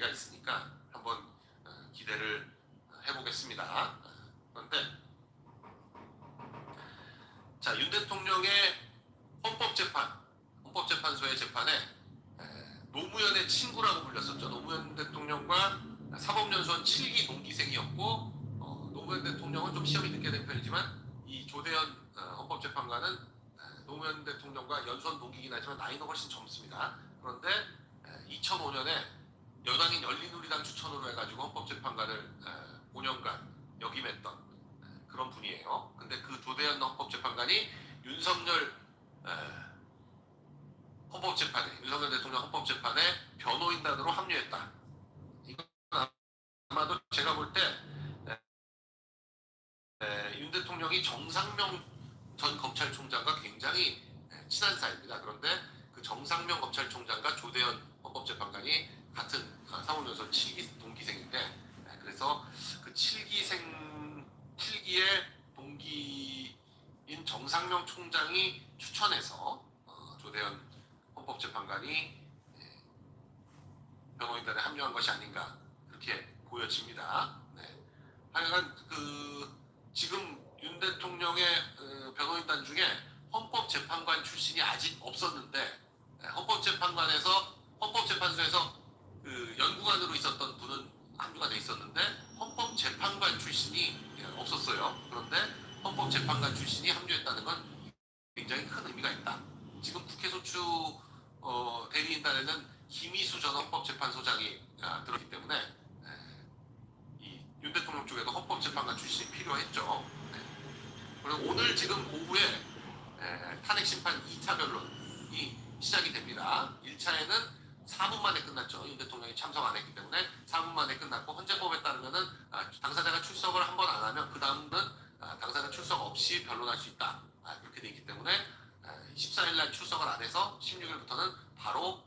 얘기가 있으니까 한번 기대를 해보겠습니다. 그런데 자, 윤 대통령의 헌법재판소의 재판에 노무현의 친구라고 불렸었죠. 노무현 대통령과 사법연수원 7기 동기생이었고, 노무현 대통령은 좀 시험이 늦게 된 편이지만 이 조대현 헌법재판관은 노무현 대통령과 연수원 동기이긴 하지만 나이는 훨씬 젊습니다. 그런데 2005년에 여당인 열린우리당 추천으로 해가지고 헌법재판관을 5년간 역임했던 그런 분이에요. 근데 그 조대현 헌법재판관이 윤석열 윤석열 대통령 헌법재판에 변호인단으로 합류했다. 이건 아마도 제가 볼 때 윤 대통령이 정상명 전 검찰총장과 굉장히 친한 사이입니다. 그런데 그 정상명 검찰총장과 조대현 헌법재판관이 같은 사법연수원 7기 동기생인데, 그래서 그 7기의 동기인 정상명 총장이 추천해서 조대현 헌법재판관이 변호인단에 합류한 것이 아닌가, 그렇게 보여집니다. 네. 하여간 지금 윤 대통령의 변호인단 중에 헌법재판관 출신이 아직 없었는데, 헌법재판소에서 연구관으로 있었던 분은 합류가 돼 있었는데 헌법재판관 출신이 없었어요. 그런데 헌법재판관 출신이 합류했다는 건 굉장히 큰 의미가 있다. 지금 국회소추 대리인단에는 김희수 전 헌법재판소장이 들었기 때문에 윤 대통령 쪽에도 헌법재판관 출신이 필요했죠. 그리고 오늘 지금 오후에 탄핵심판 2차 변론이 시작이 됩니다. 1차에는 4분 만에 끝났죠. 윤 대통령이 참석 안 했기 때문에 4분 만에 끝났고, 헌재법에 따르면은 당사자가 출석을 한 번 안 하면 그 다음은 당사자 출석 없이 변론할 수 있다. 그렇게 돼 있기 때문에 14일 날 출석을 안 해서 16일부터는 바로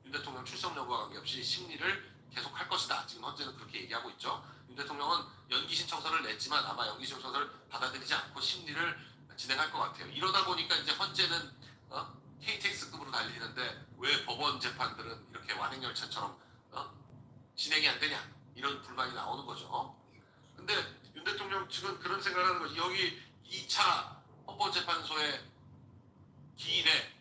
윤 대통령 출석 여부와 관계없이 심리를 계속할 것이다. 지금 현재는 그렇게 얘기하고 있죠. 윤 대통령은 연기 신청서를 냈지만 아마 연기 신청서를 받아들이지 않고 심리를 진행할 것 같아요. 이러다 보니까 이제 헌재는 KTX급으로 달리는데 왜 법원 재판들은 이렇게 완행열차처럼 진행이 안 되냐, 이런 불만이 나오는 거죠. 근데 윤 대통령 지금 그런 생각을 하는 거지. 여기 2차 헌법재판소의 기일에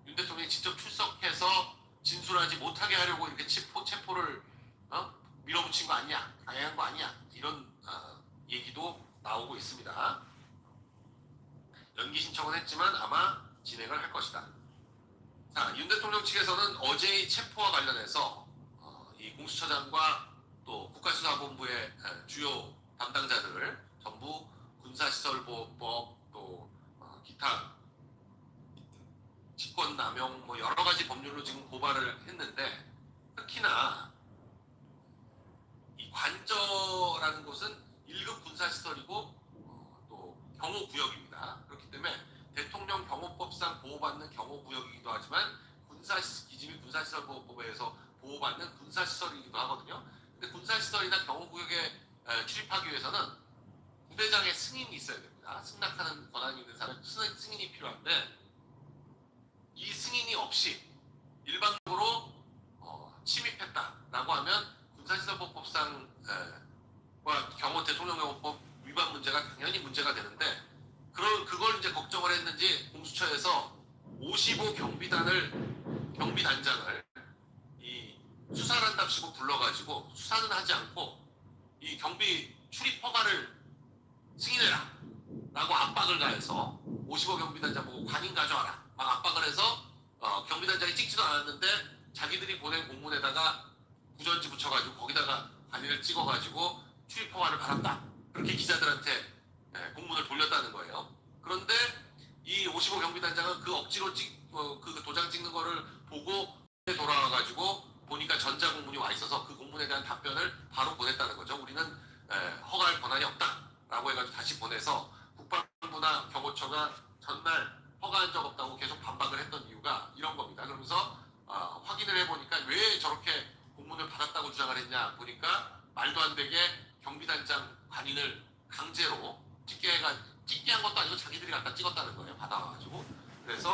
윤 대통령이 직접 출석해서 진술하지 못하게 하려고 이렇게 체포를 밀어붙인 거 아니냐, 강행한 거 아니냐, 이런 얘기도 나오고 있습니다. 연기 신청은 했지만 아마 진행을 할 것이다. 자, 윤 대통령 측에서는 어제의 체포와 관련해서 이 공수처장과 또 국가수사본부의 주요 담당자들을 전부 군사시설보호법, 또 기타 직권남용 여러 가지 법률로 지금 고발을 했는데, 특히나 이 관저라는 곳은 1급 군사시설이고 또 경호구역입니다. 그렇기 때문에 대통령 경호법상 보호받는 경호구역이기도 하지만 기지및 군사시설보호법에 의해서 보호받는 군사시설이기도 하거든요. 근데 군사시설이나 경호구역에 출입하기 위해서는 부대장의 승인이 있어야 됩니다. 승낙하는 권한이 있는 사람은 승인이 필요한데, 이 승인이 없이 일방적으로 침입했다라고 하면 군사시설보호법상과 대통령경호법 위반 문제가 당연히 문제가 되는데, 그걸 이제 걱정을 했는지 공수처에서 55 경비단장을 이 수사를 한답시고 불러가지고 수사는 하지 않고 이 경비 출입 허가를 승인해라 라고 압박을 가해서 55 경비단장 보고 관인 가져와라 막 압박을 해서 경비단장이 찍지도 않았는데 자기들이 보낸 공문에다가 구전지 붙여가지고 거기다가 관인을 찍어가지고 출입 허가를 받았다, 그렇게 기자들한테 공문을 돌렸다는 거예요. 그런데 이 55 경비단장은 그 억지로 그 도장 찍는 거를 보고 돌아와가지고 보니까 전자공문이 와 있어서 그 공문에 대한 답변을 바로 보냈다는 거죠. 우리는 허가할 권한이 없다라고 해가지고 다시 보내서 국방부나 경호처가 전날 허가한 적 없다고 계속 반박을 했던 이유가 이런 겁니다. 그러면서 확인을 해보니까 왜 저렇게 공문을 받았다고 주장을 했냐 보니까 말도 안 되게 경비단장 관인을 강제로 찍게 한 것도 아니고 자기들이 갖다 찍었다는 거예요. 받아와가지고. 그래서